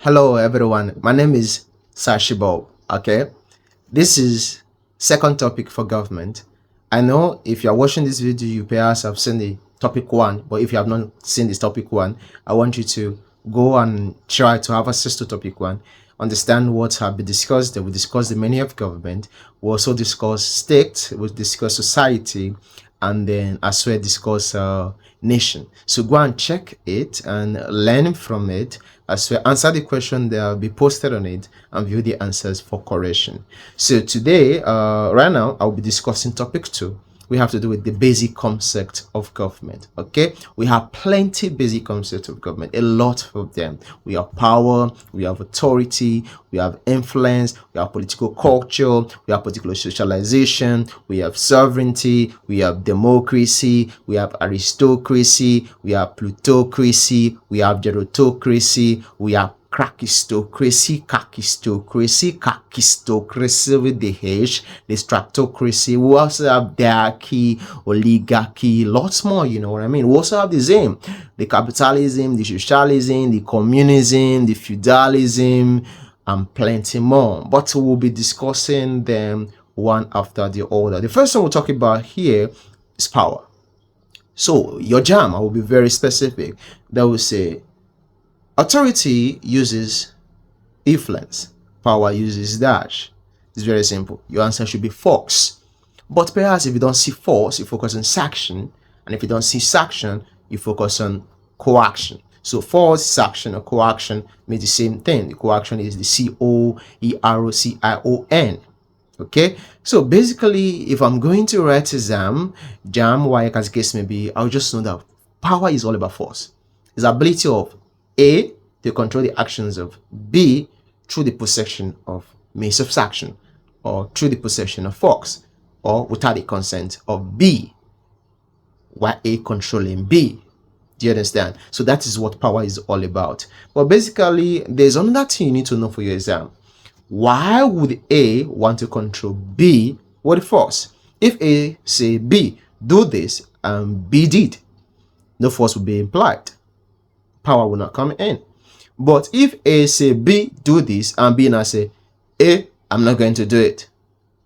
Hello everyone, my name is Sashibo. Okay, this is second topic for government. I know if you're watching this video, you perhaps have seen the topic one, but if you have not seen this topic one, I want you to go and try to have access to topic one, understand what have been discussed. We discuss the meaning of government. We also discuss state, we discuss society, and then as well discuss nation. So go and check it and learn from it, as well answer the question that will be posted on it and view the answers for correction. So today, right now, I'll be discussing topic 2. We have to do with the basic concept of government. Okay, we have plenty basic concepts of government, a lot of them. We have power, we have authority, we have influence, we have political culture, we have political socialization, we have sovereignty, we have democracy, we have aristocracy, we have plutocracy, we have gerontocracy, we have kakistocracy with the H, the stratocracy. We also have diarchy, oligarchy, lots more, you know what I mean. We also have the same, the capitalism, the socialism, the communism, the feudalism, and plenty more. But we'll be discussing them one after the other. The first one we'll talk about here is power. So your jam, I will be very specific. That will say authority uses influence, power uses dash. It's very simple. Your answer should be force. But perhaps if you don't see force, you focus on sanction. And if you don't see sanction, you focus on coaction. So force, sanction, or coaction means the same thing. The coaction is the COEROCION. Okay, so basically, if I'm going to write exam, jam, why as case may be, I'll just know that power is all about force. It's the ability of A to control the actions of B through the possession of means of action, or through the possession of force, or without the consent of B, while A controlling B. Do you understand? So that is what power is all about. But basically, there's another thing you need to know for your exam. Why would A want to control B with force? If A say B, do this, and B did, no force will be implied. Power will not come in. But if A say B, do this, and B now say A, I'm not going to do it,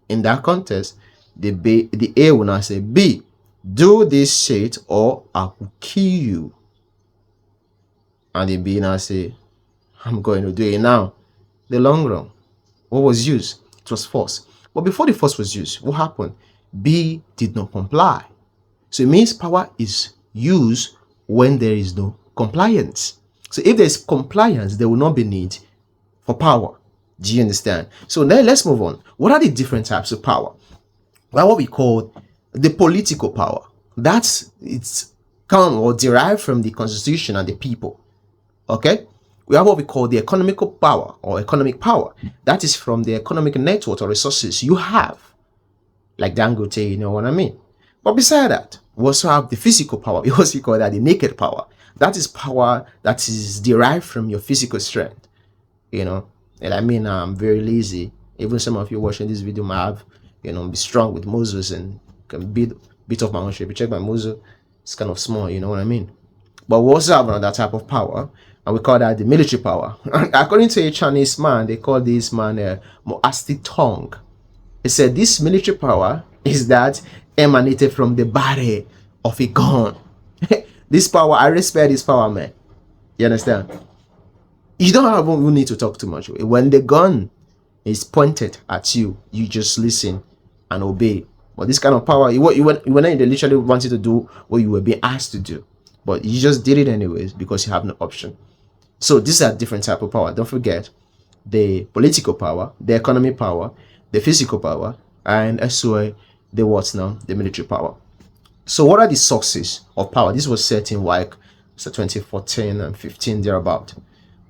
in that context, the A will not say B, do this shit or I will kill you. And the B now say, I'm going to do it now. The long run, what was used? It was force. But before the force was used, what happened? B did not comply. So it means power is used when there is no compliance. So if there's compliance, there will not be need for power. Do you understand? So now let's move on. What are the different types of power? Well, what we call the political power. It's come or derived from the constitution and the people. Okay? We have what we call the economical power or economic power. That is from the economic network or resources you have. Like Dangote, you know what I mean? But beside that, we also have the physical power. We also call that the naked power. That is power that is derived from your physical strength. You know, and I mean, I'm very lazy. Even some of you watching this video might have, be strong with muscles and can beat off my own shape. You check my muscle, it's kind of small, you know what I mean? But we also have another type of power, and we call that the military power. According to a Chinese man, they call this man Moasti Tong. He said this military power is that emanated from the body of a gun. This power, I respect this power, man. You understand? You don't even need to talk too much. When the gun is pointed at you, you just listen and obey. But this kind of power, they literally wanted to do what you were being asked to do, but you just did it anyways because you have no option. So these are different type of power. Don't forget the political power, the economic power, the physical power, and also the what's now the military power. So what are the sources of power? This was set in 2014 and 15 thereabout.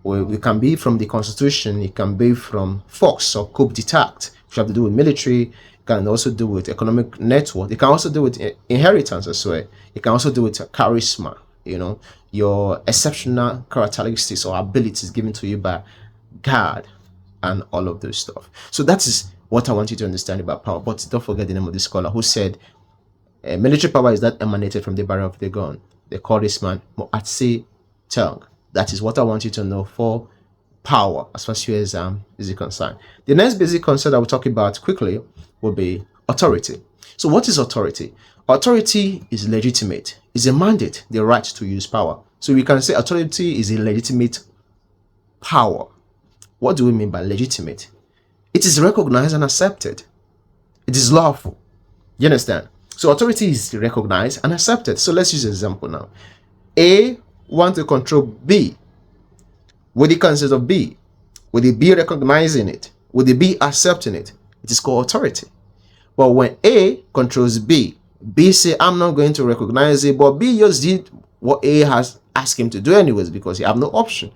We can be from the constitution, it can be from force or coup d'etat, which have to do with military, it can also do with economic network, it can also do with inheritance as well, it can also do with charisma, your exceptional characteristics or abilities given to you by God and all of those stuff. So that is what I want you to understand about power. But don't forget the name of the scholar who said military power is that emanated from the barrel of the gun. They call this man Moatse Tong. That is what I want you to know for power as far as your exam is concerned. The next basic concept I will talk about quickly will be authority. So what is authority? Authority is legitimate. It's a mandate, the right to use power. So we can say authority is a legitimate power. What do we mean by legitimate? It is recognized and accepted. It is lawful. You understand? So authority is recognized and accepted. So let's use an example now. A want to control B. With the consent of B, with the B recognizing it, with the B accepting it, it is called authority. But when A controls B, B say, I'm not going to recognize it, but B just did what A has asked him to do anyways because he have no option.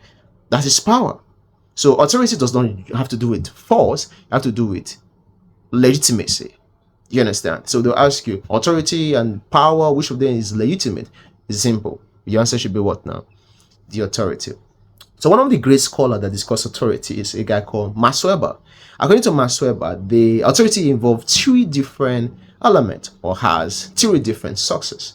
That is power. So authority does not have to do with force, you have to do with legitimacy. You understand? So they'll ask you, authority and power, which of them is legitimate? It's simple. Your answer should be what now? The authority. So one of the great scholars that discuss authority is a guy called Max Weber. According to Max Weber, the authority involves three different elements or has three different sources.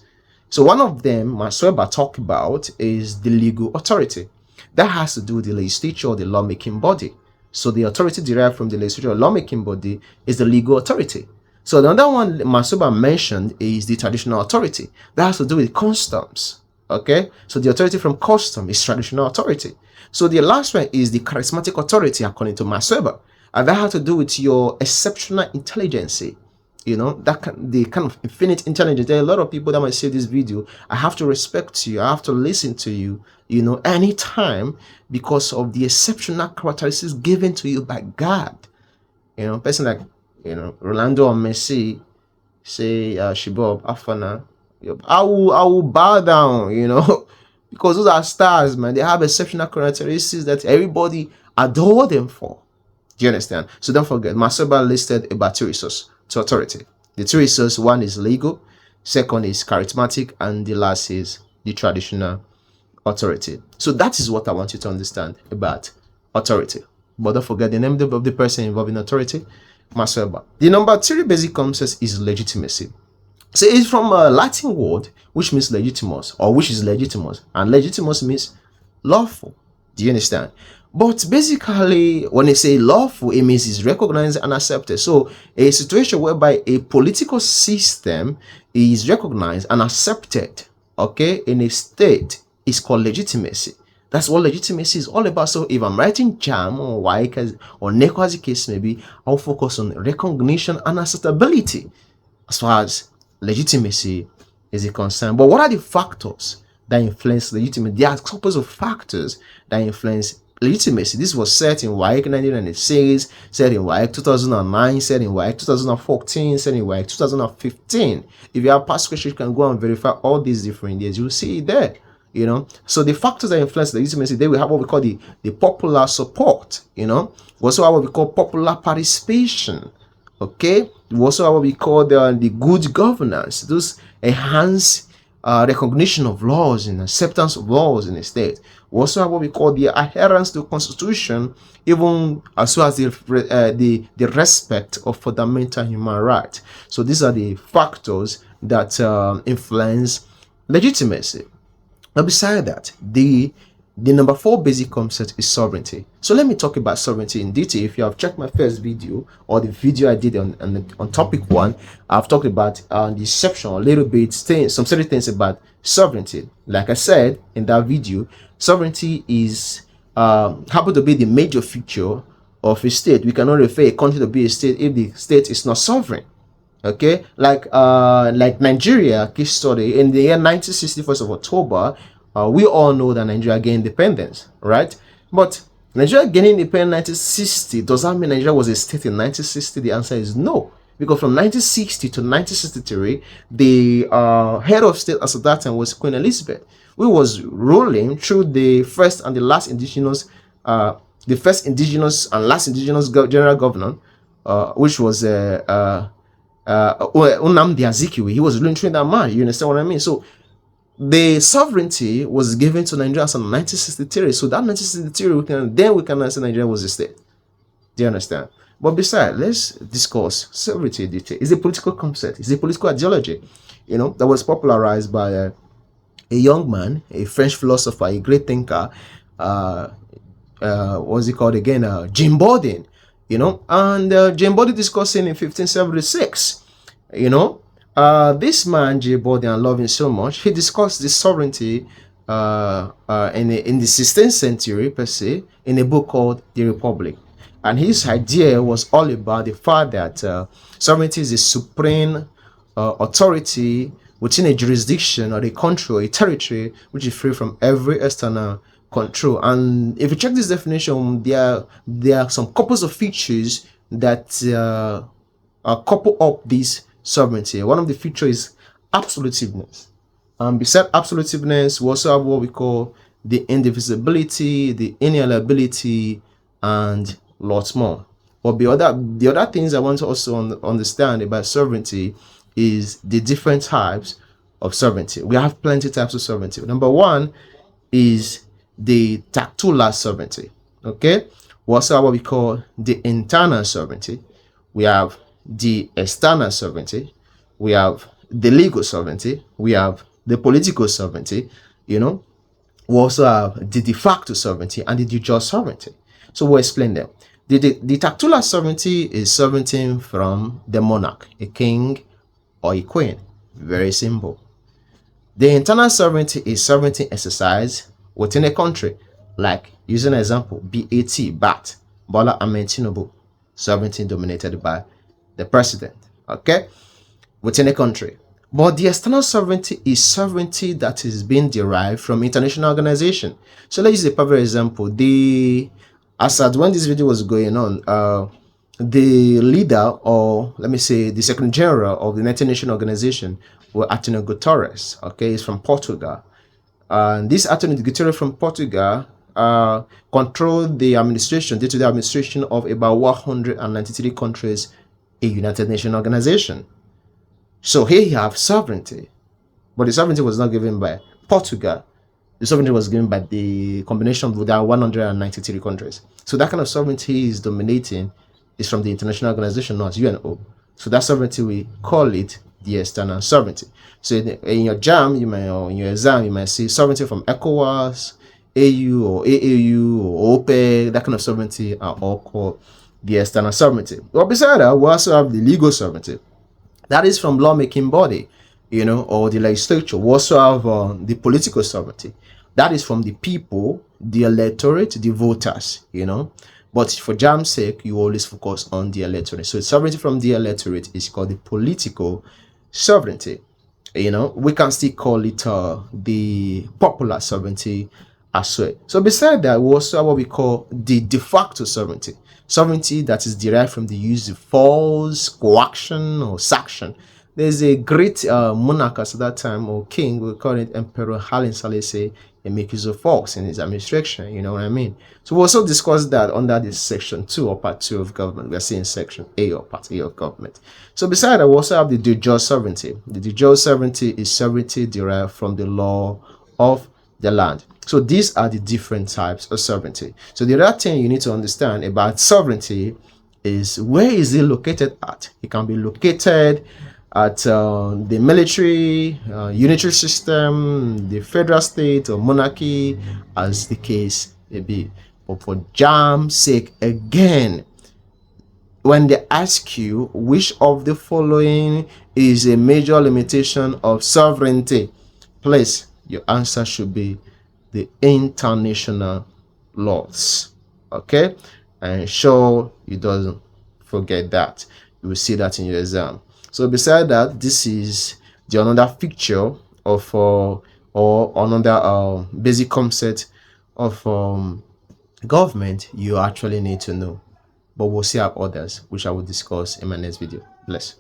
So one of them Max Weber talked about is the legal authority. That has to do with the legislature or the lawmaking body. So the authority derived from the legislature or lawmaking body is the legal authority. So the other one Max Weber mentioned is the traditional authority. That has to do with customs. Okay, so the authority from custom is traditional authority. So the last one is the charismatic authority according to Max Weber, and that has to do with your exceptional intelligence. You know, the kind of infinite intelligence. There are a lot of people that might say this video, I have to respect you, I have to listen to you, you know, anytime because of the exceptional characteristics given to you by God. You know, person like, you know, Rolando or Messi, say Shibob, Afana, I will bow down, you know, because those are stars, man. They have exceptional characteristics that everybody adore them for. Do you understand? So don't forget, Max Weber listed about three resources to authority. The three resources, one is legal, second is charismatic, and the last is the traditional authority. So that is what I want you to understand about authority. But don't forget the name of the person involved in authority, Max Weber. The number three basic concept is legitimacy. So it's from a Latin word which means legitimous or which is legitimous, and legitimous means lawful. Do you understand? But basically, when they say lawful, it means it's recognized and accepted. So a situation whereby a political system is recognized and accepted, okay, in a state is called legitimacy. That's what legitimacy is all about. So if I'm writing JAM or WAEC or NECO as the case may be, I'll focus on recognition and acceptability as far as legitimacy is a concern. But what are the factors that influence legitimacy? There are a couple of factors that influence legitimacy. This was set in WAEC 1996, set in WAEC 2009, set in WAEC 2014, set in WAEC 2015. If you have past questions, you can go and verify all these different years. You'll see it there. You know, so the factors that influence legitimacy, they will have what we call the popular support. You know, we also have what we call popular participation. Okay, we also have what we call the good governance. Those enhance recognition of laws and acceptance of laws in the state. We also have what we call the adherence to the constitution, even as well as the respect of fundamental human rights. So these are the factors that influence legitimacy. Now, beside that, the number four basic concept is sovereignty. So let me talk about sovereignty in detail. If you have checked my first video or the video I did on topic 1, I've talked about the exception a little bit, some certain things about sovereignty. Like I said in that video, sovereignty is happen to be the major feature of a state. We cannot refer a country to be a state if the state is not sovereign. Okay, like Nigeria case study in the year 1961st of October, we all know that Nigeria gained independence, right? But Nigeria gaining independence in 1960, does that mean Nigeria was a state in 1960? The answer is no, because from 1960 to 1963, the head of state as at that time was Queen Elizabeth, who was ruling through the first and the last indigenous, and last indigenous general governor, which was Nnamdi Azikiwe. He was ruling through that man. You understand what I mean? So the sovereignty was given to Nigeria in 1963. So that 1963, we can say Nigeria was a state. Do you understand? But besides, let's discuss sovereignty in detail. It's a political concept. It's a political ideology, you know, that was popularized by a young man, a French philosopher, a great thinker, what's it called again? Jamb20, and Jamb20 discussing in 1576, this man Jamb20, I love him so much. He discussed the sovereignty in the 16th century per se, in a book called The Republic. And his idea was all about the fact that sovereignty is the supreme authority within a jurisdiction or a country or a territory which is free from every external control. And if you check this definition, there are some couples of features that couple up this sovereignty. One of the features is absolutiveness. Beside absolutiveness, we also have what we call the indivisibility, the inalienability, and lots more. But the other things I want to also understand about sovereignty is the different types of sovereignty. We have plenty types of sovereignty. Number one is the titular sovereignty. Okay, we also have what we call the internal sovereignty. We have the external sovereignty. We have the legal sovereignty. We have the political sovereignty. We also have the de facto sovereignty and the de jure sovereignty. So we'll explain them. The titular sovereignty is sovereignty from the monarch, a king or a queen. Very simple. The internal sovereignty is sovereignty exercised within a country, like using an example, BAT, Bola Ahmed Tinubu, sovereignty dominated by the president, okay, within a country. But the external sovereignty is sovereignty that is being derived from international organization. So let's use a perfect example. When this video was going on, the leader, or let me say the Secretary General of the United Nations Organization, were Antonio Guterres. Okay, he's from Portugal. And this Antonio Guterres from Portugal controlled the administration, day-to-day administration of about 193 countries in United Nations Organization. So here you have sovereignty, but the sovereignty was not given by Portugal. The sovereignty was given by the combination of the 193 countries. So that kind of sovereignty is dominating is from the international organization, not UNO. So that sovereignty, we call it the external sovereignty. So in your JAM, in your exam, you might see sovereignty from ECOWAS, AU or AAU or OPEC. That kind of sovereignty are all called the external sovereignty. But beside that, we also have the legal sovereignty. That is from lawmaking body, or the legislature. We also have the political sovereignty. That is from the people, the electorate, the voters, But for JAM's sake, you always focus on the electorate. So sovereignty from the electorate is called the political sovereignty. We can still call it the popular sovereignty as well. So beside that, we also have what we call the de facto sovereignty. Sovereignty that is derived from the use of force, coaction, or sanction. There's a great monarch at that time, or king, we call it Emperor Haile Selassie, and make use of force in his administration. You know what I mean? So we also discussed that under this section 2 or part 2 of government. We are seeing section A or part A of government. So beside that, we also have the de jure sovereignty. The de jure sovereignty is sovereignty derived from the law of the land. So these are the different types of sovereignty. So the other thing you need to understand about sovereignty is, where is it located at? It can be located at the military, unitary system, the federal state, or monarchy, as the case may be. But for JAM's sake, again, when they ask you which of the following is a major limitation of sovereignty, please, your answer should be the international laws. Okay, and sure you don't forget that. You will see that in your exam. So beside that, this is the another feature of or another basic concept of government you actually need to know. But we'll see up others, which I will discuss in my next video. Bless.